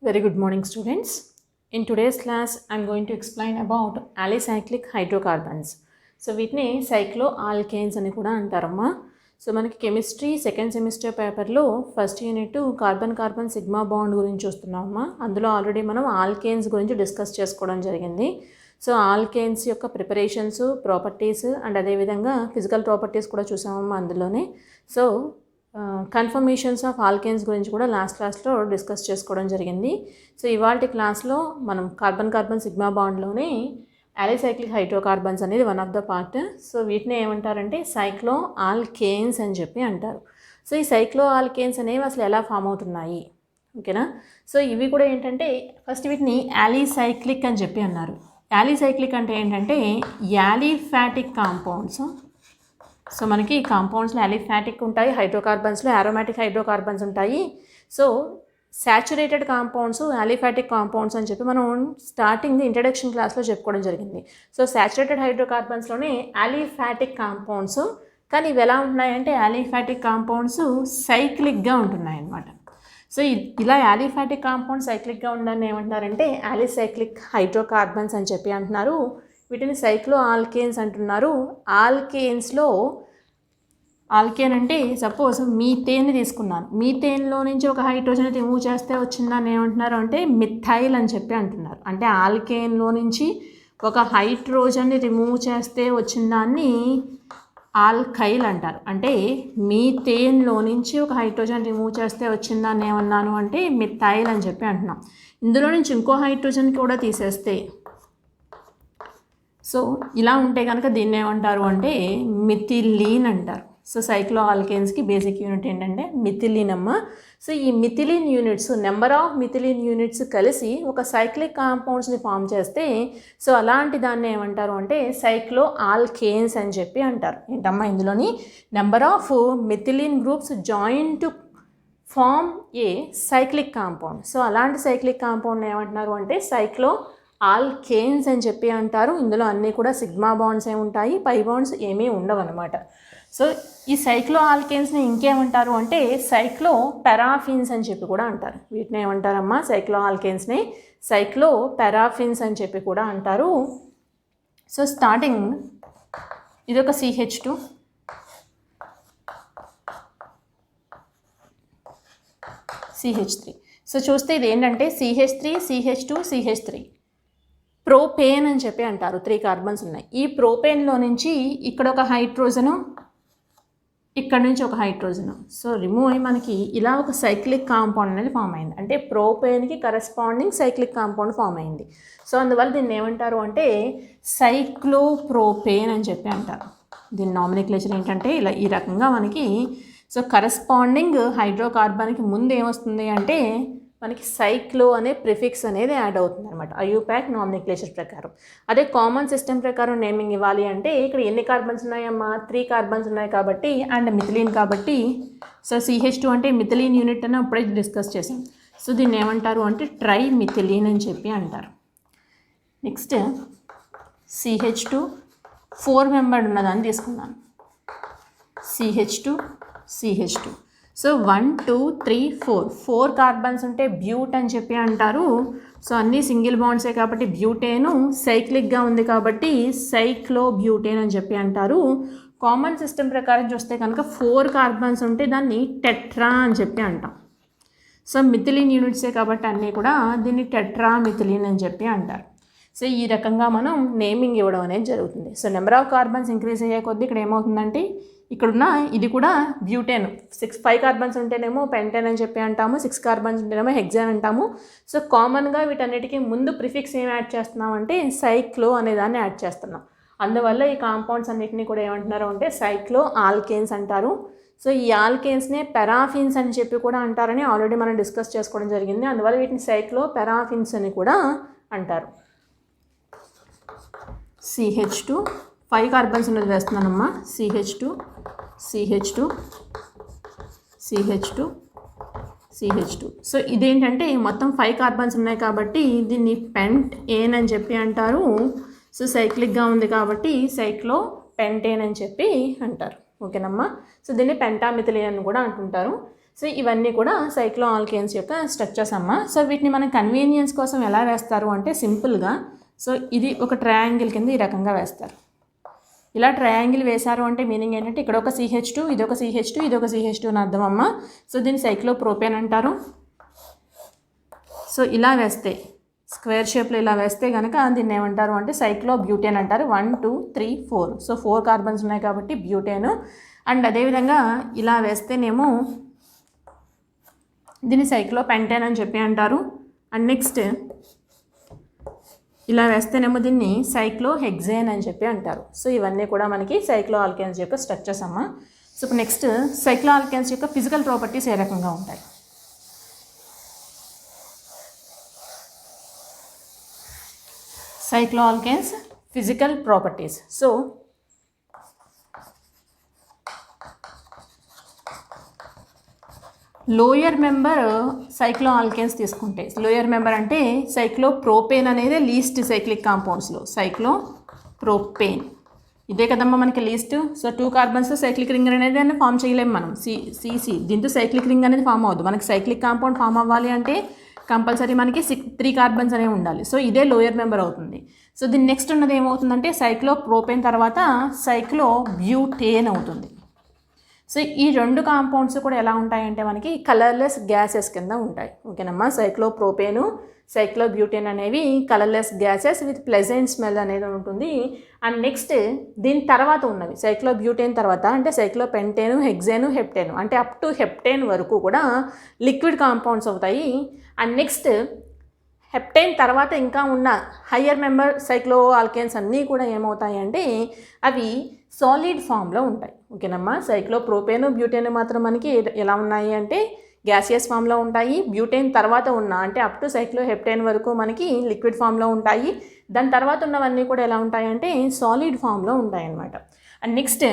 Very good morning, students. In today's class, I'm going to explain about alicyclic hydrocarbons. So వీటిని cycloalkanes అని కూడా అంటారమ్మా. So మనకి chemistry second semester పేపర్లో first unit carbon carbon sigma bond గురించి చూస్తున్నామమ్మా. అందులో already మనం alkanes గురించి discuss చేసుకోవడం జరిగింది. సో ఆల్కేన్స్ యొక్క ప్రిపరేషన్స్, ప్రాపర్టీస్ అండ్ అదేవిధంగా ఫిజికల్ ప్రాపర్టీస్ కూడా చూసామమ్మా అందులోనే. సో కన్ఫర్మేషన్స్ ఆఫ్ ఆల్కేన్స్ గురించి కూడా లాస్ట్ క్లాస్లో డిస్కస్ చేసుకోవడం జరిగింది. సో ఇవాళ క్లాస్లో మనం కార్బన్ కార్బన్ సిగ్మా బాండ్లోనే అలిసైక్లిక్ హైడ్రోకార్బన్స్ అనేది one of the part. So వీటిని ఏమంటారంటే సైక్లో ఆల్కేన్స్ అని చెప్పి అంటారు. సో ఈ సైక్లో ఆల్కేన్స్ అనేవి అసలు ఎలా ఫామ్ అవుతున్నాయి, ఓకేనా. సో ఇవి కూడా ఏంటంటే ఫస్ట్ వీటిని యాలిసైక్లిక్ అని చెప్పి అన్నారు. యాలిసైక్లిక్ అంటే ఏంటంటే యాలిఫాటిక్ కాంపౌండ్స్. సో మనకి కాంపౌండ్స్లో యాలిఫాటిక్ ఉంటాయి, హైడ్రోకార్బన్స్లో అరోమాటిక్ హైడ్రోకార్బన్స్ ఉంటాయి. So saturated compounds, aliphatic compounds అని చెప్పి మనం స్టార్టింగ్ ఇంట్రడక్షన్ క్లాస్లో చెప్పుకోవడం జరిగింది. సో సాచురేటెడ్ హైడ్రోకార్బన్స్లోనే యాలిఫాటిక్ కాంపౌండ్స్, కానీ ఇవి ఎలా ఉంటున్నాయంటే యాలిఫాటిక్ కాంపౌండ్స్ సైక్లిక్గా ఉంటున్నాయి అన్నమాట. సో ఇలా యాలిఫాటిక్ కాంపౌండ్ సైక్లిక్గా ఉందని ఏమంటున్నారంటే యాలిసైక్లిక్ హైడ్రోకార్బన్స్ అని చెప్పి అంటున్నారు. వీటిని సైక్లో ఆల్కేన్స్ అంటున్నారు. ఆల్కేన్స్లో ఆల్కేన్ అంటే సపోజ్ మీథేన్ని తీసుకున్నాను, మీథేన్లో నుంచి ఒక హైడ్రోజన్ రిమూవ్ చేస్తే వచ్చిందని ఏమంటున్నారు అంటే మిథైల్ అని చెప్పి అంటున్నారు. అంటే ఆల్కేన్లో నుంచి ఒక హైడ్రోజన్ని రిమూవ్ చేస్తే వచ్చిన దాన్ని ఆల్కైల్ అంటారు. అంటే మీథేన్లో నుంచి ఒక హైడ్రోజన్ రిమూవ్ చేస్తే వచ్చిందాన్ని ఏమన్నాను అంటే మిథైల్ అని చెప్పి అంటున్నాం. ఇందులో నుంచి ఇంకో హైడ్రోజన్ కూడా తీసేస్తే, సో ఇలా ఉంటే కనుక దీన్ని ఏమంటారు అంటే మిథిలీన్ అంటారు. సో సైక్లో ఆల్కేన్స్కి బేసిక్ యూనిట్ ఏంటంటే మిథిలీన్ అమ్మ. సో ఈ methylene units, number of methylene units కలిసి ఒక సైక్లిక్ కాంపౌండ్స్ని ఫామ్ చేస్తే సో అలాంటి దాన్ని ఏమంటారు అంటే సైక్లో ఆల్కేన్స్ అని చెప్పి అంటారు. ఏంటమ్మా ఇందులోని number of methylene groups join to form a cyclic compound. So అలాంటి సైక్లిక్ కాంపౌండ్ ఏమంటున్నారు అంటే సైక్లో ఆల్కేన్స్ అని చెప్పి అంటారు. ఇందులో అన్నీ కూడా సిగ్మా బాండ్స్ ఏమి ఉంటాయి, పై బాండ్స్ ఏమీ ఉండవు అనమాట. సో ఈ సైక్లో ఆల్కేన్స్ని ఇంకేమంటారు అంటే సైక్లో పారాఫిన్స్ అని చెప్పి కూడా అంటారు. వీటిని ఏమంటారమ్మా సైక్లో ఆల్కేన్స్ని సైక్లో పారాఫిన్స్ అని చెప్పి కూడా అంటారు. సో స్టార్టింగ్ ఇదొక CH2, CH3. సో చూస్తే ఇది ఏంటంటే CH3, CH2, CH3 ప్రోపేన్ అని చెప్పి అంటారు. 3 కార్బన్స్ ఉన్నాయి. ఈ ప్రోపేన్లో నుంచి ఇక్కడ ఒక హైడ్రోజను, ఇక్కడ నుంచి ఒక హైడ్రోజను సో రిమూవ్ అయ్యి మనకి ఇలా ఒక సైక్లిక్ కాంపౌండ్ అనేది ఫామ్ అయింది. అంటే ప్రోపేన్కి కరెస్పాండింగ్ సైక్లిక్ కాంపౌండ్ ఫామ్ అయింది. సో అందువల్ల దీన్ని ఏమంటారు అంటే సైక్లోప్రోపేన్ అని చెప్పి అంటారు. దీని నామినిక్లేచర్ ఏంటంటే ఇలా ఈ రకంగా మనకి సో కరెస్పాండింగ్ హైడ్రోకార్బన్కి ముందు ఏమొస్తుంది అంటే మనకి సైక్లో అనే ప్రిఫిక్స్ అనేది యాడ్ అవుతుంది అనమాట ఐయుపాక్ నామినిక్లేచర్ ప్రకారం. అదే కామన్ సిస్టమ్ ప్రకారం నేమింగ్ ఇవ్వాలి అంటే ఇక్కడ ఎన్ని కార్బన్స్ ఉన్నాయమ్మా 3 కార్బన్స్ ఉన్నాయి కాబట్టి అండ్ మిథిలీన్ కాబట్టి సో CH2 అంటే మిథిలీన్ యూనిట్ అని అప్పుడే డిస్కస్ చేసాం. సో దీన్ని ఏమంటారు అంటే ట్రై మిథిలీన్ అని చెప్పి అంటారు. నెక్స్ట్ CH2 4 మెంబర్డ్ ఉన్నదాన్ని తీసుకున్నాను. CH2 సో 1 2 3 4 కార్బన్స్ ఉంటే బ్యూట్ అని చెప్పి అంటారు. సో అన్నీ సింగిల్ బాండ్సే కాబట్టి బ్యూటేను సైక్లిక్గా ఉంది కాబట్టి సైక్లో బ్యూటేన్ అని చెప్పి అంటారు. కామన్ సిస్టమ్ ప్రకారం చూస్తే కనుక 4 కార్బన్స్ ఉంటే దాన్ని టెట్రా అని చెప్పి అంటాం. సో మిథిలీన్ యూనిట్సే కాబట్టి అన్నీ కూడా దీన్ని టెట్రా మిథిలీన్ అని చెప్పి అంటారు. సో ఈ రకంగా మనం నేమింగ్ ఇవ్వడం అనేది జరుగుతుంది. So number of carbons increase అయ్యే కొద్దీ ఇక్కడ ఏమవుతుందంటే ఇక్కడున్న ఇది కూడా బ్యూటేన్ 5 కార్బన్స్ ఉంటేనేమో పెంటేన్ అని చెప్పి అంటాము, 6 కార్బన్స్ ఉంటేనేమో హెక్సాన్ అంటాము. సో కామన్గా వీటన్నిటికీ ముందు ప్రిఫిక్స్ ఏం యాడ్ చేస్తున్నాం అంటే సైక్లో అనే దాన్ని యాడ్ చేస్తున్నాం. అందువల్ల ఈ కాంపౌండ్స్ అన్నిటినీ కూడా ఏమంటున్నారు అంటే సైక్లో ఆల్కేన్స్ అంటారు. సో ఈ ఆల్కేన్స్నే పారాఫిన్స్ అని చెప్పి కూడా అంటారని ఆల్రెడీ మనం డిస్కస్ చేసుకోవడం జరిగింది. అందువల్ల వీటిని సైక్లో పారాఫిన్స్ అని కూడా అంటారు. CH2 5 కార్బన్స్ ఉన్నది వేస్తున్నానమ్మా. CH2 సో ఇదేంటంటే మొత్తం 5 కార్బన్స్ ఉన్నాయి కాబట్టి దీన్ని పెంటేన్ అని చెప్పి అంటారు. సో సైక్లిక్గా ఉంది కాబట్టి సైక్లో పెంటేన్ అని చెప్పి అంటారు. ఓకేనమ్మా. సో దీన్ని పెంటామిథిలీన్ అని కూడా అంటుంటారు. సో ఇవన్నీ కూడా సైక్లో ఆల్కేన్స్ యొక్క స్ట్రక్చర్స్ అమ్మ. సో వీటిని మనం కన్వీనియన్స్ కోసం ఎలా వేస్తారు అంటే సింపుల్గా, సో ఇది ఒక ట్రయాంగిల్ కింద ఈ రకంగా వేస్తారు. ఇలా ట్రయాంగిల్ వేశారు అంటే మీనింగ్ ఏంటంటే ఇక్కడ ఒక CH2, ఇదొక CH2, ఇదొక CH2 అని అర్థం అమ్మ. సో దీన్ని సైక్లోప్రోపేన్ అంటారు. సో ఇలా వేస్తే స్క్వేర్ షేప్లో ఇలా వేస్తే కనుక దీన్ని ఏమంటారు అంటే సైక్లోబ్యూటేన్ అంటారు. 1 2 3 4. సో 4 కార్బన్స్ ఉన్నాయి కాబట్టి బ్యూటేను. అండ్ అదేవిధంగా ఇలా వేస్తేనేమో దీన్ని సైక్లోపెంటేన్ అని చెప్పి అంటారు. అండ్ నెక్స్ట్ ఇలా వేస్తేనేమో దీన్ని సైక్లోహెక్సేన్ అని చెప్పి అంటారు. సో ఇవన్నీ కూడా మనకి సైక్లో ఆల్కేన్స్ యొక్క స్ట్రక్చర్స్ అమ్మ. సో ఇప్పుడు నెక్స్ట్ సైక్లో ఆల్కేన్స్ యొక్క ఫిజికల్ ప్రాపర్టీస్ ఏ రకంగా ఉంటాయి. Cycloalkanes physical properties. So lower member cycloalkanes తీసుకుంటే, లోయర్ మెంబర్ అంటే సైక్లోప్రోపేన్ అనేది లీస్ట్ సైక్లిక్ కాంపౌండ్స్లో సైక్లోప్రోపేన్ ఇదే కదమ్మా మనకి least. So 2 carbons cyclic ring అనేది ఫామ్ చేయలేము మనం. CC దీంతో సైక్లిక్ రింగ్ అనేది ఫామ్ అవ్వదు. మనకి సైక్లిక్ కాంపౌండ్ ఫామ్ అవ్వాలి అంటే కంపల్సరీ మనకి 3 కార్బన్స్ అనేవి ఉండాలి. సో ఇదే లోయర్ మెంబర్ అవుతుంది. సో దీని నెక్స్ట్ ఉన్నది ఏమవుతుందంటే సైక్లోప్రోపేన్ తర్వాత సైక్లోబ్యూటేన్ అవుతుంది. సో ఈ 2 కాంపౌండ్స్ కూడా ఎలా ఉంటాయంటే మనకి కలర్లెస్ గ్యాసెస్ కింద ఉంటాయి. ఓకేనమ్మా. సైక్లోప్రోపేను సైక్లోబ్యూటేన్ అనేవి colourless gases with pleasant smell అనేది ఉంటుంది. అండ్ నెక్స్ట్ దీని తర్వాత ఉన్నవి సైక్లోబ్యూటేన్ తర్వాత అంటే సైక్లోపెంటేను, హెక్సేను, హెప్టేను అంటే అప్ టు హెప్టేన్ వరకు కూడా లిక్విడ్ కాంపౌండ్స్ అవుతాయి. అండ్ నెక్స్ట్ హెప్టైన్ తర్వాత ఇంకా ఉన్న హయ్యర్ మెంబర్ సైక్లో ఆల్కేన్స్ అన్నీ కూడా ఏమవుతాయి అంటే అవి సాలిడ్ ఫామ్లో ఉంటాయి. ఓకేనమ్మా. సైక్లోప్రోపేను, బ్యూటేన్ మాత్రం మనకి ఎలా ఉన్నాయి అంటే గ్యాసియస్ ఫామ్లో ఉంటాయి. బ్యూటేన్ తర్వాత ఉన్న అంటే అప్ టు సైక్లోహెప్టేన్ వరకు మనకి లిక్విడ్ ఫామ్లో ఉంటాయి. దాని తర్వాత ఉన్నవన్నీ కూడా ఎలా ఉంటాయి అంటే సాలిడ్ ఫామ్లో ఉంటాయి అన్నమాట. And next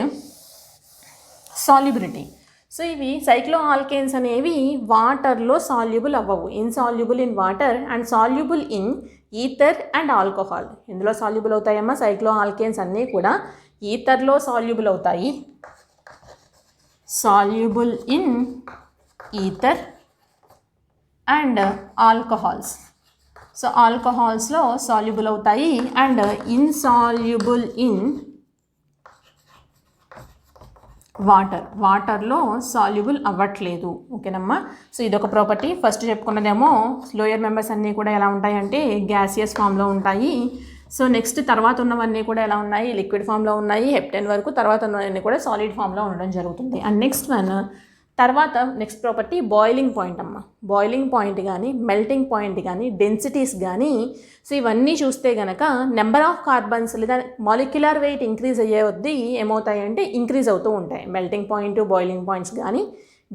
solubility. సో ఇవి సైక్లో ఆల్కేన్స్ అనేవి వాటర్లో సాల్యుబుల్ అవ్వవు. Insoluble in water and soluble in ether and alcohol. ఇందులో సాల్యుబుల్ అవుతాయమ్మా. సైక్లో ఆల్కేన్స్ అన్నీ కూడా ఈథర్లో సాల్యుబుల్ అవుతాయి. Soluble in ether and alcohols. So ఆల్కహాల్స్లో సాల్యుబుల్ అవుతాయి అండ్ ఇన్సాల్యుబుల్ ఇన్ వాటర్లో సాల్యుబుల్ అవ్వట్లేదు. ఓకేనమ్మా. సో ఇదొక ప్రాపర్టీ. ఫస్ట్ చెప్పుకున్నదేమో లోయర్ మెంబర్స్ అన్నీ కూడా ఎలా ఉంటాయి అంటే గ్యాసియస్ ఫామ్లో ఉంటాయి. సో నెక్స్ట్ తర్వాత ఉన్నవన్నీ కూడా ఎలా ఉన్నాయి లిక్విడ్ ఫామ్లో ఉన్నాయి. హెప్టేన్ వరకు తర్వాత ఉన్నవన్నీ కూడా సాలిడ్ ఫామ్లో ఉండడం జరుగుతుంది. And next next property boiling point అమ్మ. బాయిలింగ్ పాయింట్ కానీ మెల్టింగ్ పాయింట్ కానీ డెన్సిటీస్ కానీ సో ఇవన్నీ చూస్తే కనుక నెంబర్ ఆఫ్ కార్బన్స్ లేదా మాలిక్యులర్ వెయిట్ ఇంక్రీజ్ అయ్యే కొద్దీ ఏమవుతాయంటే ఇంక్రీజ్ అవుతూ ఉంటాయి. మెల్టింగ్ పాయింట్, బాయిలింగ్ పాయింట్స్ కానీ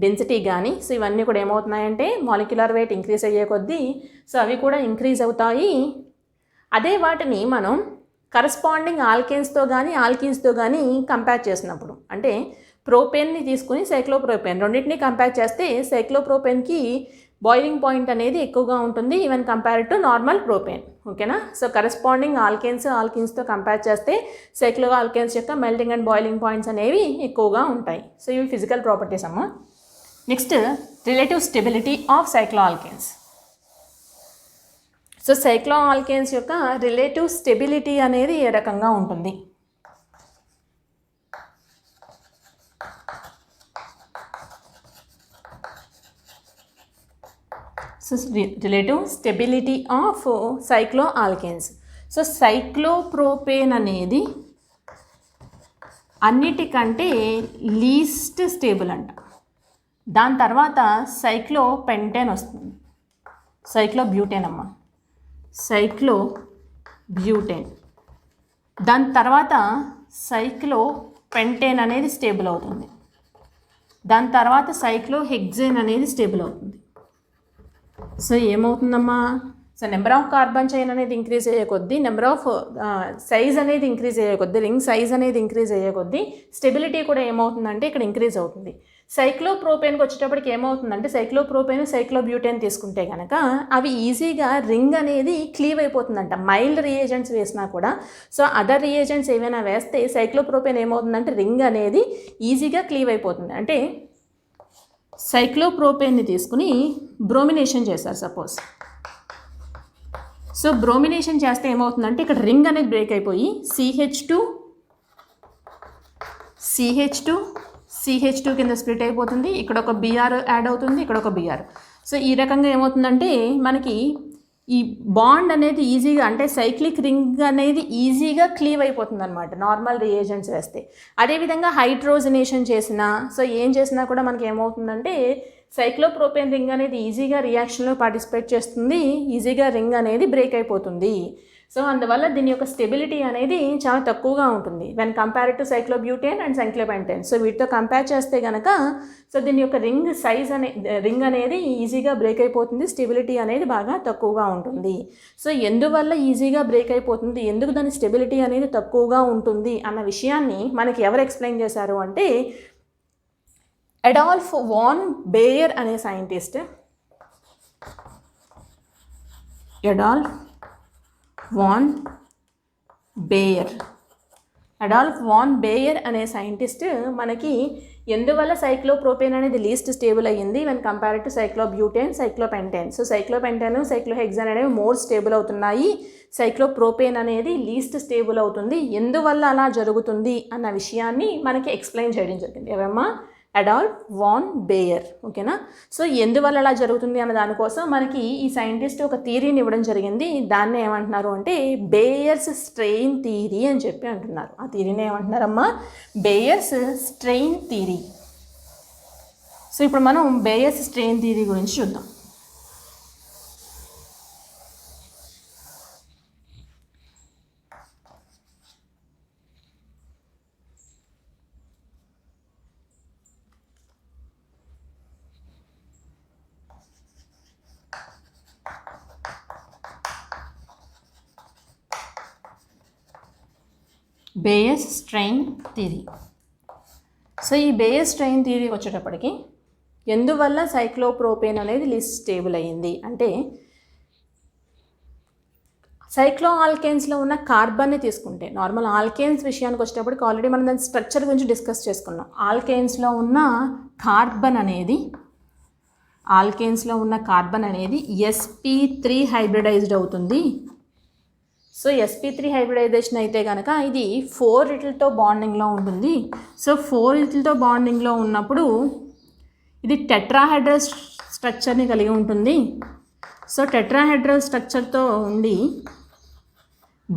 డెన్సిటీ కానీ సో ఇవన్నీ కూడా ఏమవుతున్నాయంటే మాలిక్యులర్ వెయిట్ ఇంక్రీజ్ అయ్యే కొద్దీ సో అవి కూడా ఇంక్రీజ్ అవుతాయి. అదే వాటిని మనం కరస్పాండింగ్ ఆల్కేన్స్తో కానీ ఆల్కీన్స్తో కానీ కంపేర్ చేసినప్పుడు అంటే ప్రోపేన్ని తీసుకుని సైక్లోప్రోపేన్ రెండింటినీ కంపేర్ చేస్తే సైక్లోప్రోపేన్కి బాయిలింగ్ పాయింట్ అనేది ఎక్కువగా ఉంటుంది even compare to normal propane. ఓకేనా. సో కరస్పాండింగ్ ఆల్కేన్స్తో కంపేర్ చేస్తే సైక్లో ఆల్కేన్స్ యొక్క మెల్టింగ్ అండ్ బాయిలింగ్ పాయింట్స్ అనేవి ఎక్కువగా ఉంటాయి. సో ఇవి ఫిజికల్ ప్రాపర్టీస్ అమ్మ. Next relative stability of సైక్లో alkanes. So సైక్లో alkanes యొక్క రిలేటివ్ స్టెబిలిటీ అనేది ఏ రకంగా ఉంటుంది. So relative stability of సైక్లో alkanes. So cyclopropane అనేది అన్నిటికంటే లీస్ట్ స్టేబుల్ అంట. దాని తర్వాత సైక్లోపెంటేన్ వస్తుంది. సైక్లోబ్యూటేన్ అమ్మ. సైక్లోబ్యూటేన్ దాని తర్వాత సైక్లోపెంటేన్ అనేది స్టేబుల్ అవుతుంది. దాని తర్వాత సైక్లోహెక్సేన్ అనేది స్టేబుల్ అవుతుంది. సో ఏమవుతుందమ్మా so number of carbon chain అనేది ఇంక్రీజ్ అయ్యే కొద్దీ నెంబర్ ఆఫ్ సైజ్ అనేది ఇంక్రీజ్ అయ్యే కొద్దీ రింగ్ సైజ్ అనేది ఇంక్రీజ్ అయ్యే కొద్దీ స్టెబిలిటీ కూడా ఏమవుతుందంటే ఇక్కడ ఇంక్రీజ్ అవుతుంది. సైక్లోప్రోపేన్కి వచ్చేటప్పటికి ఏమవుతుందంటే సైక్లోప్రోపేన్ సైక్లోబ్యూటేన్ తీసుకుంటే కనుక అవి ఈజీగా రింగ్ అనేది క్లీవ్ అయిపోతుందంట మైల్డ్ రియేజెంట్స్ వేసినా కూడా. సో అదర్ రియేజెంట్స్ ఏవైనా వేస్తే సైక్లోప్రోపేన్ ఏమవుతుందంటే రింగ్ అనేది ఈజీగా క్లీవ్ అయిపోతుంది. అంటే సైక్లోప్రోపేన్ని తీసుకుని బ్రోమినేషన్ చేశారు సపోజ్. సో బ్రోమినేషన్ చేస్తే ఏమవుతుందంటే ఇక్కడ రింగ్ అనేది బ్రేక్ అయిపోయి CH2 కింద స్ప్లిట్ అయిపోతుంది. ఇక్కడ ఒక Br యాడ్ అవుతుంది, ఇక్కడ ఒక Br. సో ఈ రకంగా ఏమవుతుందంటే మనకి ఈ బాండ్ అనేది ఈజీగా, అంటే సైక్లిక్ రింగ్ అనేది ఈజీగా క్లీవ్ అయిపోతుంది అనమాట నార్మల్ రియేజెంట్స్ వేస్తే. అదేవిధంగా హైడ్రోజనేషన్ చేసినా, సో ఏం చేసినా కూడా మనకి ఏమవుతుందంటే సైక్లోప్రోపేన్ రింగ్ అనేది ఈజీగా రియాక్షన్లో పార్టిసిపేట్ చేస్తుంది, ఈజీగా రింగ్ అనేది బ్రేక్ అయిపోతుంది. సో అందువల్ల దీని యొక్క స్టెబిలిటీ అనేది చాలా తక్కువగా ఉంటుంది when compare to cyclobutane and cyclopentane. So వీటితో కంపేర్ చేస్తే కనుక సో దీని యొక్క రింగ్ అనేది ఈజీగా బ్రేక్ అయిపోతుంది, స్టెబిలిటీ అనేది బాగా తక్కువగా ఉంటుంది. సో ఎందువల్ల ఈజీగా బ్రేక్ అయిపోతుంది, ఎందుకు దాని స్టెబిలిటీ అనేది తక్కువగా ఉంటుంది అన్న విషయాన్ని మనకి ఎవరు ఎక్స్ప్లెయిన్ చేశారు అంటే అడాల్ఫ్ వాన్ బేయర్ అనే సైంటిస్ట్. అడాల్ఫ్ వాన్ బేయర్ అనే సైంటిస్ట్ మనకి ఎందువల్ల సైక్లోప్రోపేన్ అనేది లీస్ట్ స్టేబుల్ అయ్యింది when compare to సైక్లోబ్యూటేన్, cyclopentane. So cyclopentane, సైక్లోహెక్సాన్ అనేవి మోర్ స్టేబుల్ అవుతున్నాయి, సైక్లోప్రోపేన్ అనేది లీస్ట్ స్టేబుల్ అవుతుంది. ఎందువల్ల అలా జరుగుతుంది అన్న విషయాన్ని మనకి ఎక్స్ప్లెయిన్ చేయడం జరిగింది. ఎవరమ్మా? Adolf von Baeyer. ఓకేనా? సో ఎందువల్ల అలా జరుగుతుంది అన్న దానికోసం మనకి ఈ సైంటిస్ట్ ఒక థియరీని ఇవ్వడం జరిగింది. దాన్ని ఏమంటున్నారు అంటే బేయర్స్ స్ట్రెయిన్ థియరీ అని చెప్పి అంటున్నారు. ఆ థియరీని ఏమంటున్నారమ్మా? Baeyer's strain theory. సో ఇప్పుడు మనం బేయర్స్ స్ట్రెయిన్ థియరీ గురించి చూద్దాం. బేయస్ స్ట్రెయిన్ థియరీ. సో ఈ బేయస్ స్ట్రెయిన్ థియరీ వచ్చేటప్పటికి ఎందువల్ల సైక్లోప్రోపేన్ అనేది లీస్ట్ స్టేబుల్ అయ్యింది అంటే సైక్లో ఆల్కేన్స్లో ఉన్న కార్బన్ని తీసుకుంటే, నార్మల్ ఆల్కేన్స్ విషయానికి వచ్చేటప్పటికి ఆల్రెడీ మనం దాని స్ట్రక్చర్ గురించి డిస్కస్ చేసుకున్నాం. ఆల్కేన్స్లో ఉన్న కార్బన్ అనేది sp3 హైబ్రిడైజ్డ్ అవుతుంది. సో sp3 హైబ్రిడైజేషన్ అయితే కనుక ఇది 4 రిటిల్తో బాండింగ్లో ఉంటుంది. సో 4 రిటిల్తో బాండింగ్లో ఉన్నప్పుడు ఇది టెట్రాహెడ్రల్ స్ట్రక్చర్ని కలిగి ఉంటుంది. సో టెట్రాహెడ్రల్ స్ట్రక్చర్తో ఉండి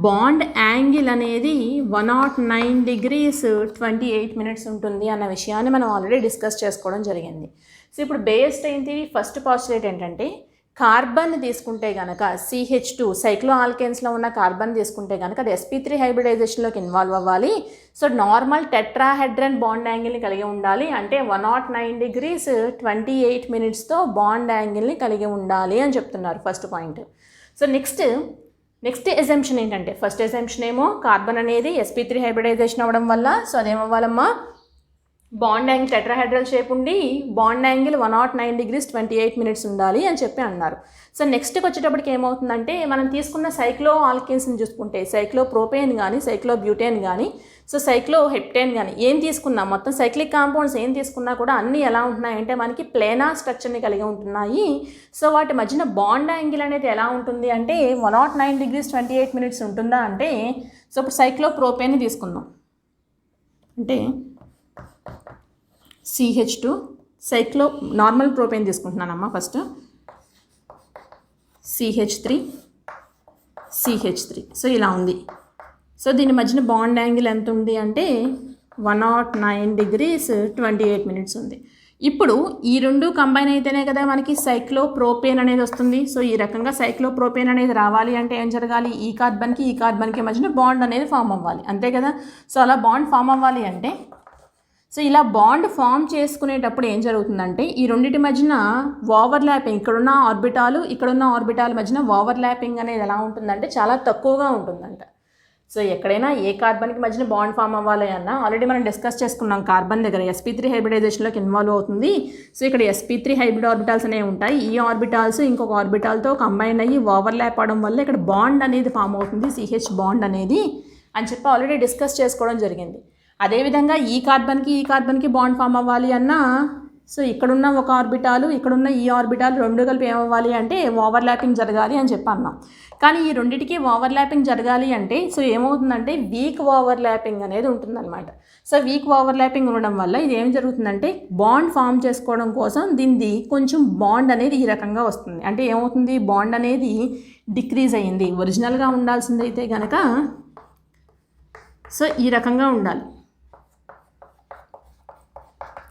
బాండ్ యాంగిల్ అనేది 109 degrees 28 minutes ఉంటుంది అన్న విషయాన్ని మనం ఆల్రెడీ డిస్కస్ చేసుకోవడం జరిగింది. సో ఇప్పుడు బేయస్ స్ట్రెయిన్ థియరీ ఫస్ట్ పాస్టులేట్ ఏంటంటే కార్బన్ తీసుకుంటే కనుక CH2 సైక్లో ఆల్కేన్స్లో ఉన్న కార్బన్ తీసుకుంటే కనుక అది sp3 హైబ్రిడైజేషన్లోకి ఇన్వాల్వ్ అవ్వాలి. సో నార్మల్ టెట్రాహెడ్రన్ బాండ్ యాంగిల్ని కలిగి ఉండాలి, అంటే 109 degrees 28 minutesతో బాండ్ యాంగిల్ని కలిగి ఉండాలి అని చెప్తున్నారు first point. So next assumption ఏంటంటే, ఫస్ట్ ఎజంప్షన్ ఏమో కార్బన్ అనేది sp3 హైబ్రిడైజేషన్ అవ్వడం వల్ల సో అదేమవ్వాలమ్మా బాండ్ యాంగిల్ టెట్రాహెడ్రల్ షేప్ ఉండి బాండ్ యాంగిల్ 109 degrees 28 minutes ఉండాలి అని చెప్పి అన్నారు. సో నెక్స్ట్కి వచ్చేటప్పటికి ఏమవుతుందంటే మనం తీసుకున్న సైక్లో ఆల్కేన్స్ని చూసుకుంటే సైక్లోప్రోపేన్ కానీ సైక్లోబ్యూటేన్ కానీ సో సైక్లోహెప్టేన్ కానీ ఏం తీసుకున్నా మొత్తం సైక్లిక్ కాంపౌండ్స్ ఏం తీసుకున్నా కూడా అన్నీ ఎలా ఉంటున్నాయంటే మనకి ప్లేనార్ స్ట్రక్చర్ని కలిగి ఉంటున్నాయి. సో వాటి మధ్యన బాండ్ యాంగిల్ అనేది ఎలా ఉంటుంది అంటే 109 degrees 28 minutes ఉంటుందా అంటే, సో ఇప్పుడు సైక్లోప్రోపేన్ని తీసుకుందాం అంటే CH2 సైక్లో నార్మల్ ప్రోపేన్ తీసుకుంటున్నానమ్మా ఫస్ట్ CH3 సో ఇలా ఉంది. సో దీని మధ్యన బాండ్ యాంగిల్ ఎంత ఉంది అంటే 109 degrees 28 minutes ఉంది. ఇప్పుడు ఈ రెండు కంబైన్ అయితేనే కదా మనకి సైక్లోప్రోపేన్ అనేది వస్తుంది. సో ఈ రకంగా సైక్లోప్రోపేన్ అనేది రావాలి అంటే ఏం జరగాలి, ఈ కార్బన్కి మధ్యన బాండ్ అనేది ఫామ్ అవ్వాలి, అంతే కదా. సో అలా బాండ్ ఫామ్ అవ్వాలి అంటే సో ఇలా బాండ్ ఫామ్ చేసుకునేటప్పుడు ఏం జరుగుతుందంటే ఈ రెండింటి మధ్యన ఓవర్లాపింగ్, ఇక్కడున్న ఆర్బిటాల్ మధ్యన ఓవర్లాపింగ్ అనేది ఎలా ఉంటుందంటే చాలా తక్కువగా ఉంటుందంట. సో ఎక్కడైనా ఏ కార్బన్కి మధ్యన బాండ్ ఫామ్ అవ్వాలి అన్నా ఆల్రెడీ మనం డిస్కస్ చేసుకున్నాం, కార్బన్ దగ్గర sp3 హైబ్రిడైజేషన్లోకి ఇన్వాల్వ్ అవుతుంది. సో ఇక్కడ sp3 హైబ్రిడ్ ఆర్బిటాల్స్ అనేవి ఉంటాయి. ఈ ఆర్బిటాల్స్ ఇంకొక ఆర్బిటాల్తో కంబైన్ అయ్యి ఓవర్లాప్ అవడం వల్ల ఇక్కడ బాండ్ అనేది ఫామ్ అవుతుంది, CH బాండ్ అనేది అని చెప్పి ఆల్రెడీ డిస్కస్ చేసుకోవడం జరిగింది. అదేవిధంగా ఈ కార్బన్కి బాండ్ ఫామ్ అవ్వాలి అన్నా సో ఇక్కడున్న ఒక ఆర్బిటాలు ఇక్కడున్న ఈ ఆర్బిటాలు రెండు కలిపి ఏమవ్వాలి అంటే ఓవర్లాపింగ్ జరగాలి అని చెప్పి అన్నాం. కానీ ఈ రెండింటికి ఓవర్లాపింగ్ జరగాలి అంటే సో ఏమవుతుందంటే వీక్ ఓవర్లాపింగ్ అనేది ఉంటుందన్నమాట. సో వీక్ ఓవర్లాపింగ్ ఉండడం వల్ల ఇది ఏం జరుగుతుందంటే బాండ్ ఫామ్ చేసుకోవడం కోసం దీనిది కొంచెం బాండ్ అనేది ఈ రకంగా వస్తుంది. అంటే ఏమవుతుంది, బాండ్ అనేది డిక్రీజ్ అయ్యింది. ఒరిజినల్గా ఉండాల్సింది అయితే కనుక సో ఈ రకంగా ఉండాలి.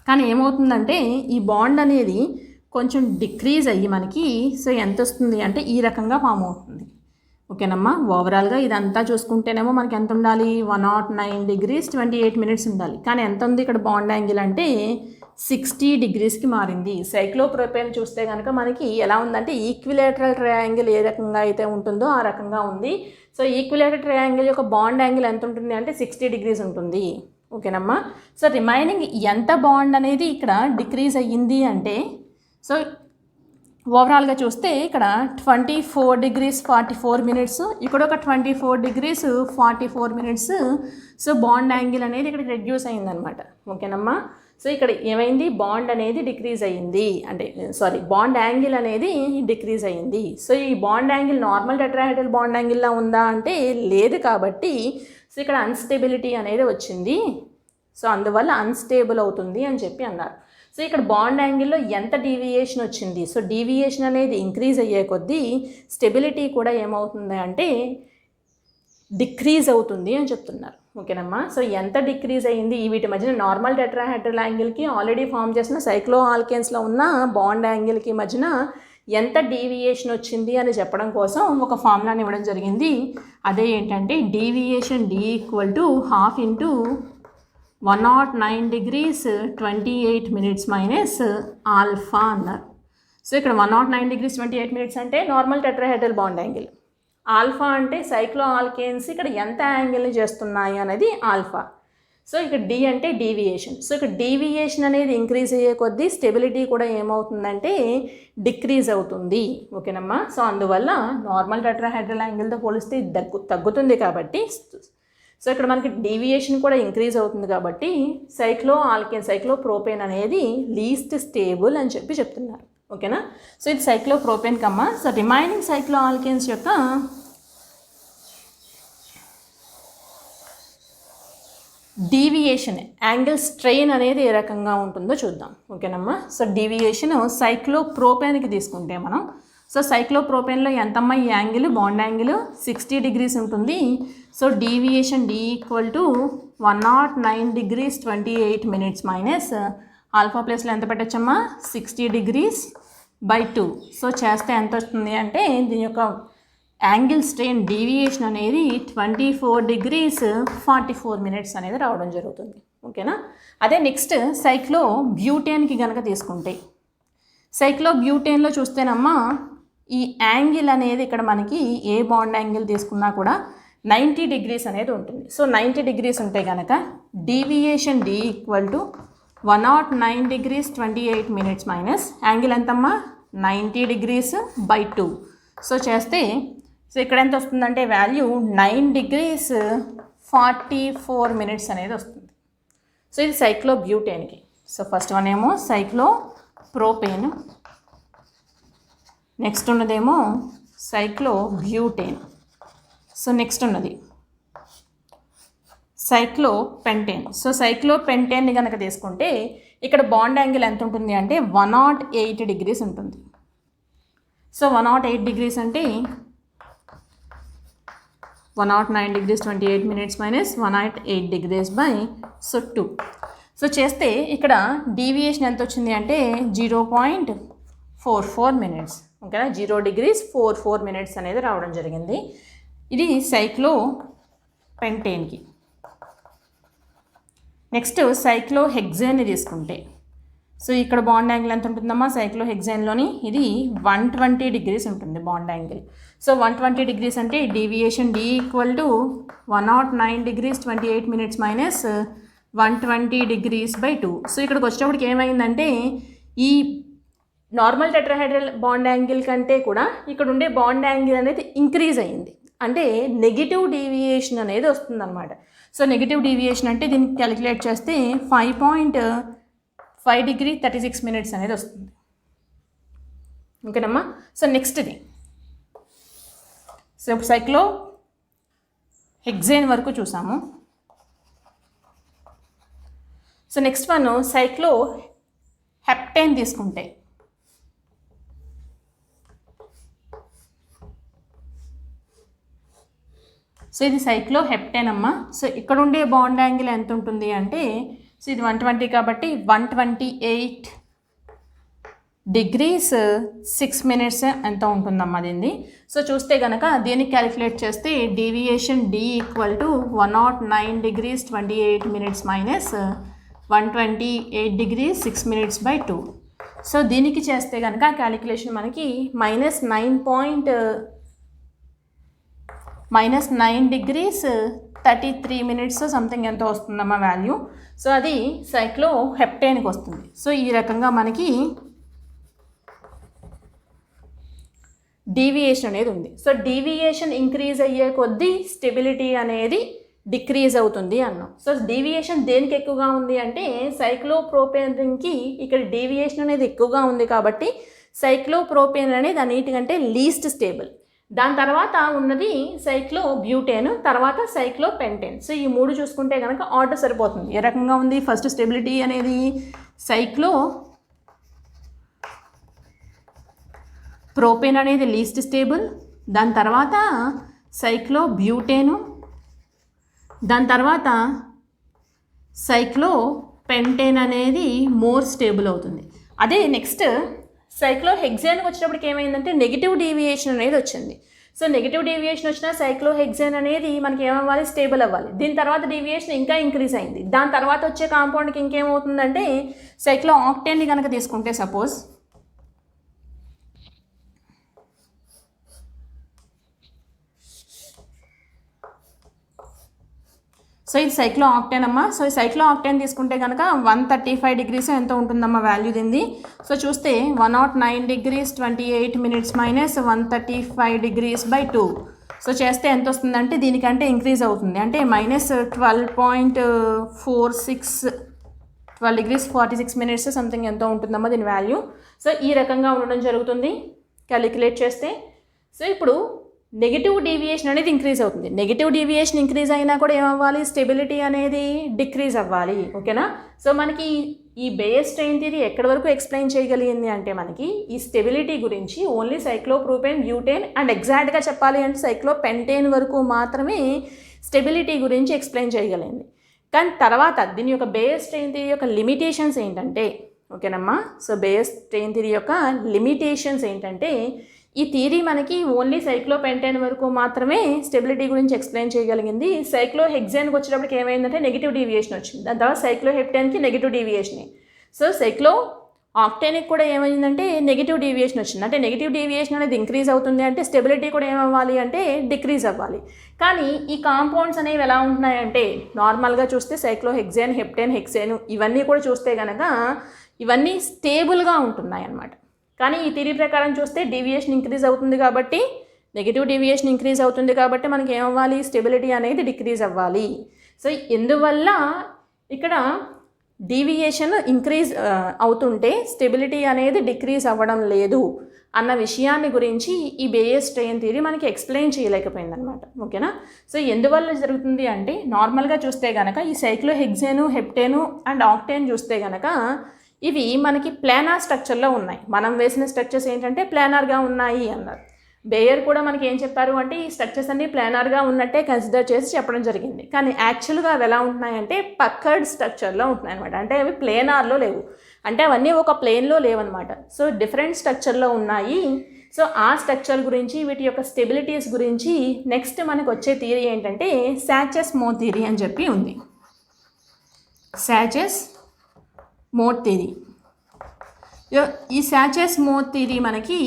కానీ ఏమవుతుందంటే ఈ బాండ్ అనేది కొంచెం డిక్రీజ్ అయ్యి మనకి సో ఎంత వస్తుంది అంటే ఈ రకంగా ఫామ్ అవుతుంది. ఓకేనమ్మా. ఓవరాల్గా ఇదంతా చూసుకుంటేనేమో మనకి ఎంత ఉండాలి, 109 degrees 28 minutes ఉండాలి. కానీ ఎంత ఉంది ఇక్కడ బాండ్ యాంగిల్ అంటే 60 degreesకి మారింది. సైక్లోప్రోపేన్ చూస్తే కనుక మనకి ఎలా ఉందంటే ఈక్విలేటరల్ ట్రయాంగిల్ ఏ రకంగా అయితే ఉంటుందో ఆ రకంగా ఉంది. సో ఈక్విలేటరల్ ట్రయాంగిల్ యొక్క బాండ్ యాంగిల్ ఎంత ఉంటుంది అంటే 60 degrees ఉంటుంది. ఓకేనమ్మా. సో రిమైనింగ్ ఎంత బాండ్ అనేది ఇక్కడ డిక్రీజ్ అయ్యింది అంటే సో ఓవరాల్గా చూస్తే ఇక్కడ 24 degrees 44 minutes, ఇక్కడ ఒక 24 degrees 44 minutes. So bond angle అనేది ఇక్కడ రెడ్యూస్ అయ్యిందనమాట. ఓకేనమ్మా. సో ఇక్కడ ఏమైంది, బాండ్ అనేది డిక్రీజ్ అయ్యింది అంటే బాండ్ యాంగిల్ అనేది డిక్రీజ్ అయ్యింది. సో ఈ bond angle normal tetrahedral bond యాంగిల్లా ఉందా అంటే లేదు. కాబట్టి సో ఇక్కడ అన్స్టెబిలిటీ అనేది వచ్చింది. సో అందువల్ల అన్స్టేబుల్ అవుతుంది అని చెప్పి అన్నారు. సో ఇక్కడ బాండ్ యాంగిల్లో ఎంత డీవియేషన్ వచ్చింది, సో డీవియేషన్ అనేది ఇంక్రీజ్ అయ్యే కొద్దీ స్టెబిలిటీ కూడా ఏమవుతుంది అంటే డిక్రీజ్ అవుతుంది అని చెప్తున్నారు. ఓకేనమ్మా. సో ఎంత డిక్రీజ్ అయ్యింది, ఈ వీటి మధ్యన నార్మల్ టెట్రాహెడ్రల్ యాంగిల్కి ఆల్రెడీ ఫామ్ చేసిన సైక్లో ఆల్కేన్స్లో ఉన్న బాండ్ యాంగిల్కి మధ్యన ఎంత డీవియేషన్ వచ్చింది అని చెప్పడం కోసం ఒక ఫార్ములాని ఇవ్వడం జరిగింది. అదే ఏంటంటే deviation D = 1/2 into 109 degrees 28 minutes minus alpha అన్నారు. సో ఇక్కడ 109 degrees 28 minutes అంటే normal tetrahedral bond angle. Alpha అంటే సైక్లో ఆల్కేన్స్ ఇక్కడ ఎంత యాంగిల్ని చేస్తున్నాయి అనేది ఆల్ఫా. సో ఇక్కడ D అంటే డీవియేషన్. సో ఇక్కడ డీవియేషన్ అనేది ఇంక్రీజ్ అయ్యే కొద్దీ స్టెబిలిటీ కూడా ఏమవుతుందంటే డిక్రీజ్ అవుతుంది. ఓకేనమ్మా. సో అందువల్ల నార్మల్ టెట్రాహెడ్రల్ యాంగిల్తో పోలిస్తే తగ్గుతుంది కాబట్టి సో ఇక్కడ మనకి డీవియేషన్ కూడా ఇంక్రీజ్ అవుతుంది కాబట్టి సైక్లోప్రోపేన్ అనేది లీస్ట్ స్టేబుల్ అని చెప్పి చెప్తున్నారు. ఓకేనా. సో ఇది సైక్లోప్రోపేన్ కమ్మా. సో రిమైనింగ్ సైక్లో ఆల్కేన్స్ యొక్క డీవియేషన్ యాంగిల్ స్ట్రెయిన్ అనేది ఏ రకంగా ఉంటుందో చూద్దాం. ఓకేనమ్మా. సో డీవియేషన్ సైక్లోప్రోపేన్కి తీసుకుంటే మనం సో సైక్లోప్రోపేన్లో ఎంతమ్మా ఈ యాంగిల్, బాండ్ యాంగిల్ 60 degrees ఉంటుంది. So deviation D = 109 degrees 28 minutes minus alpha ప్లేస్లో ఎంత పెట్టచ్చమ్మా 60 degrees by 2. సో చేస్తే ఎంత వస్తుంది అంటే దీని యొక్క యాంగిల్ స్ట్రెయిన్ డీవియేషన్ అనేది 24 degrees 44 minutes అనేది రావడం జరుగుతుంది. ఓకేనా. అదే నెక్స్ట్ సైక్లోబ్యూటేన్కి కనుక తీసుకుంటే సైక్లోబ్యూటేన్లో చూస్తేనమ్మా ఈ యాంగిల్ అనేది ఇక్కడ మనకి ఏ బాండ్ యాంగిల్ తీసుకున్నా కూడా 90 degrees అనేది ఉంటుంది. సో 90 degrees ఉంటే కనుక deviation D = 109 degrees 28 minutes minus angle ఎంతమ్మా 90 degrees by 2. సో చేస్తే సో ఇక్కడ ఎంత వస్తుందంటే వాల్యూ 9 degrees 44 minutes అనేది వస్తుంది. సో ఇది సైక్లోబ్యూటేన్కి. సో ఫస్ట్ వన్ ఏమో సైక్లోప్రోపేన్, నెక్స్ట్ ఉన్నదేమో సైక్లోబ్యూటేన్. సో నెక్స్ట్ ఉన్నది సైక్లోపెంటేన్. సో సైక్లోపెంటేన్ని కనుక తీసుకుంటే ఇక్కడ బాండ్ యాంగిల్ ఎంత ఉంటుంది అంటే 108 degrees ఉంటుంది. సో 108 degrees అంటే 109 degrees 28 minutes minus 108 degrees by 2. So చేస్తే ఇక్కడ డీవియేషన్ ఎంత వచ్చింది అంటే 0.44 minutes. ఓకేనా. 0 degrees 44 minutes అనేది రావడం జరిగింది. ఇది సైక్లోపెంటేన్కి. నెక్స్ట్ సైక్లోహెక్సేన్ని తీసుకుంటే సో ఇక్కడ బాండ్ యాంగిల్ ఎంత ఉంటుందమ్మా సైక్లోహెక్సేన్లోని ఇది 120 degrees ఉంటుంది బాండ్ యాంగిల్. సో 120 degrees అంటే deviation D = 109 degrees 28 minutes minus 120 degrees by 2. So ఇక్కడికి వచ్చేటప్పటికి ఏమైందంటే ఈ నార్మల్ టెట్రాహెడ్రల్ బాండ్ యాంగిల్ కంటే కూడా ఇక్కడ ఉండే బాండ్ యాంగిల్ అనేది ఇంక్రీజ్ అయ్యింది. అంటే నెగిటివ్ డీవియేషన్ అనేది వస్తుందన్నమాట. సో నెగిటివ్ డీవియేషన్ అంటే దీన్ని క్యాలిక్యులేట్ చేస్తే 5 డిగ్రీ 36 మినిట్స్ అనేది వస్తుంది. ఓకేనమ్మా. సో నెక్స్ట్ ఇది సో సైక్లో హెక్సేన్ వరకు చూసాము. సో నెక్స్ట్ వన్ సైక్లో హెప్టేన్ తీసుకుంటే సో ఇది సైక్లో హెప్టేన్ అమ్మా. సో ఇక్కడ ఉండే బాండ్ యాంగిల్ ఎంత ఉంటుంది అంటే సో ఇది 120 కాబట్టి 128 డిగ్రీస్ 6 మినిట్స్ ఎంత ఉంటుందమ్మా దీన్ని. సో చూస్తే కనుక దీనికి క్యాలిక్యులేట్ చేస్తే deviation D equal to 109 degrees 28 minutes minus 128 degrees 6 minutes by 2. So దీనికి చేస్తే కనుక క్యాలిక్యులేషన్ మనకి -9 డిగ్రీస్ 33 మినిట్స్ సంథింగ్ ఎంత వస్తుందమ్మా వాల్యూ. సో అది సైక్లో హెప్టేన్కి వస్తుంది. సో ఈ రకంగా మనకి డీవియేషన్ అనేది ఉంది. సో డీవియేషన్ ఇంక్రీజ్ అయ్యే కొద్దీ స్టెబిలిటీ అనేది డిక్రీజ్ అవుతుంది అన్నాం. సో డీవియేషన్ దేనికి ఎక్కువగా ఉంది అంటే సైక్లోప్రోపేన్కి ఇక్కడ డీవియేషన్ అనేది ఎక్కువగా ఉంది కాబట్టి సైక్లోప్రోపేన్ అనేది అన్నిటికంటే లీస్ట్ స్టేబుల్. దాని తర్వాత ఉన్నది సైక్లోబ్యూటేన్, తర్వాత సైక్లోపెంటేన్. సో ఈ మూడు చూసుకుంటే కనుక ఆర్డర్ సరిపోతుంది. ఏ రకంగా ఉంది ఫస్ట్ స్టెబిలిటీ అనేది సైక్లోప్రోపేన్ అనేది లీస్ట్ స్టేబుల్, దాని తర్వాత సైక్లోబ్యూటేను, దాని తర్వాత సైక్లోపెంటేన్ అనేది మోర్ స్టేబుల్ అవుతుంది. అదే నెక్స్ట్ సైక్లోహెక్సేన్కి వచ్చేటప్పటికి ఏమైందంటే నెగిటివ్ డీవియేషన్ అనేది వచ్చింది. సో నెగిటివ్ డీవియేషన్ వచ్చిన సైక్లోహెక్సేన్ అనేది మనకి ఏమవ్వాలి, స్టేబుల్ అవ్వాలి. దీని తర్వాత డీవియేషన్ ఇంకా ఇంక్రీజ్ అయింది. దాని తర్వాత వచ్చే కాంపౌండ్కి ఇంకేమవుతుందంటే సైక్లో ఆక్టేన్ని కనుక తీసుకుంటే సపోజ్ సో ఇది సైక్లో ఆక్టేన్ అమ్మా. సో ఈ సైక్లో ఆక్టేన్ తీసుకుంటే కనుక 135 డిగ్రీస్ ఎంత ఉంటుందమ్మా వాల్యూ దీన్ని. సో చూస్తే 109 degrees 28 minutes minus 135 degrees by 2. So చేస్తే ఎంత వస్తుందంటే దీనికంటే ఇంక్రీజ్ అవుతుంది, అంటే -12.46 12 డిగ్రీస్ 46 మినిట్స్ సంథింగ్ ఎంతో ఉంటుందమ్మా దీని వాల్యూ. సో ఈ రకంగా ఉండడం జరుగుతుంది క్యాలిక్యులేట్ చేస్తే. సో ఇప్పుడు నెగిటివ్ డీవియేషన్ అనేది ఇంక్రీజ్ అవుతుంది. నెగిటివ్ డీవియేషన్ ఇంక్రీజ్ అయినా కూడా ఏమవ్వాలి, స్టెబిలిటీ అనేది డిక్రీజ్ అవ్వాలి. ఓకేనా. సో మనకి ఈ బేస్ స్ట్రెయిన్ థియరీ ఎక్కడి వరకు ఎక్స్ప్లెయిన్ చేయగలిగింది అంటే మనకి ఈ స్టెబిలిటీ గురించి ఓన్లీ సైక్లోప్రోపేన్, బ్యూటేన్ అండ్ ఎగ్జాక్ట్గా చెప్పాలి అంటే సైక్లోపెంటేన్ వరకు మాత్రమే స్టెబిలిటీ గురించి ఎక్స్ప్లెయిన్ చేయగలిగింది. కానీ తర్వాత దీని యొక్క బేస్ స్ట్రెయిన్ థియరీ యొక్క లిమిటేషన్స్ ఏంటంటే ఓకేనమ్మా. సో బేస్ స్ట్రెయిన్ థియరీ యొక్క లిమిటేషన్స్ ఏంటంటే ఈ థియరీ మనకి ఓన్లీ సైక్లోపెంటేన్ వరకు మాత్రమే స్టెబిలిటీ గురించి ఎక్స్ప్లెయిన్ చేయగలిగింది. సైక్లోహెక్సేన్కి వచ్చేటప్పటికి ఏమైందంటే నెగిటివ్ డీవియేషన్ వచ్చింది. దాని తర్వాత సైక్లోహెప్టేన్కి నెగిటివ్ డీవియేషన్. సో సైక్లో ఆక్టేన్కి కూడా ఏమైందంటే నెగిటివ్ డీవియేషన్ వచ్చింది. అంటే నెగిటివ్ డీవియేషన్ అనేది ఇంక్రీజ్ అవుతుంది అంటే స్టెబిలిటీ కూడా ఏమవ్వాలి అంటే డిక్రీజ్ అవ్వాలి. కానీ ఈ కాంపౌండ్స్ అనేవి ఎలా ఉంటున్నాయంటే నార్మల్గా చూస్తే సైక్లోహెక్సేన్, హెప్టేన్, హెక్సేన్ ఇవన్నీ కూడా చూస్తే కనుక ఇవన్నీ స్టేబుల్గా ఉంటున్నాయి అన్నమాట. కానీ ఈ థియరీ ప్రకారం చూస్తే డీవియేషన్ ఇంక్రీజ్ అవుతుంది కాబట్టి నెగిటివ్ డీవియేషన్ ఇంక్రీజ్ అవుతుంది కాబట్టి మనకి ఏమవ్వాలి, స్టెబిలిటీ అనేది డిక్రీజ్ అవ్వాలి. సో ఎందువల్ల ఇక్కడ డీవియేషన్ ఇంక్రీజ్ అవుతుంటే స్టెబిలిటీ అనేది డిక్రీజ్ అవ్వడం లేదు అన్న విషయాన్ని గురించి ఈ బేస్ స్ట్రెయిన్ థియరీ మనకి ఎక్స్ప్లెయిన్ చేయలేకపోయింది అనమాట. ఓకేనా. సో ఎందువల్ల జరుగుతుంది అంటే నార్మల్గా చూస్తే కనుక ఈ సైక్లోహెక్సేను, హెప్టేను అండ్ ఆక్టేన్ చూస్తే కనుక ఇవి మనకి ప్లానార్ స్ట్రక్చర్లో ఉన్నాయి. మనం వేసిన స్ట్రక్చర్స్ ఏంటంటే ప్లానార్గా ఉన్నాయి అన్నారు. బేయర్ కూడా మనకి ఏం చెప్పారు అంటే ఈ స్ట్రక్చర్స్ అన్ని ప్లానార్గా ఉన్నట్టే కన్సిడర్ చేసి చెప్పడం జరిగింది. కానీ యాక్చువల్గా అవి ఎలా ఉంటున్నాయంటే పక్కర్డ్ స్ట్రక్చర్లో ఉంటున్నాయి అనమాట. అంటే అవి ప్లేనార్లో లేవు, అంటే అవన్నీ ఒక ప్లేన్లో లేవన్నమాట. సో డిఫరెంట్ స్ట్రక్చర్లో ఉన్నాయి. సో ఆ స్ట్రక్చర్ గురించి వీటి యొక్క స్టెబిలిటీస్ గురించి నెక్స్ట్ మనకు వచ్చే థియరీ ఏంటంటే సాచెస్-మోర్ థియరీ అని చెప్పి ఉంది. Sachs-more theory. ఈ సాచెస్-మోర్ థియరీ మనకి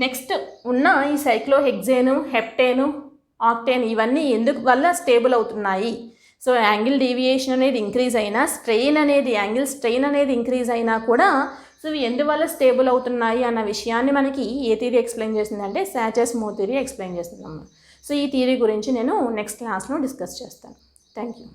నెక్స్ట్ ఉన్న ఈ సైక్లోహెక్సేను, హెప్టేను, ఆక్టేన్ ఇవన్నీ ఎందుకు వల్ల స్టేబుల్ అవుతున్నాయి. సో యాంగిల్ డీవియేషన్ అనేది ఇంక్రీజ్ అయినా యాంగిల్ స్ట్రెయిన్ అనేది ఇంక్రీజ్ అయినా కూడా సో ఇవి ఎందువల్ల స్టేబుల్ అవుతున్నాయి అన్న విషయాన్ని మనకి ఏ థియరీ ఎక్స్ప్లెయిన్ చేసిందంటే సాచెస్-మోర్ థియరీ ఎక్స్ప్లెయిన్ చేస్తుందమ్మా. సో ఈ థియరీ గురించి నేను నెక్స్ట్ క్లాస్లో డిస్కస్ చేస్తాను. Thank you.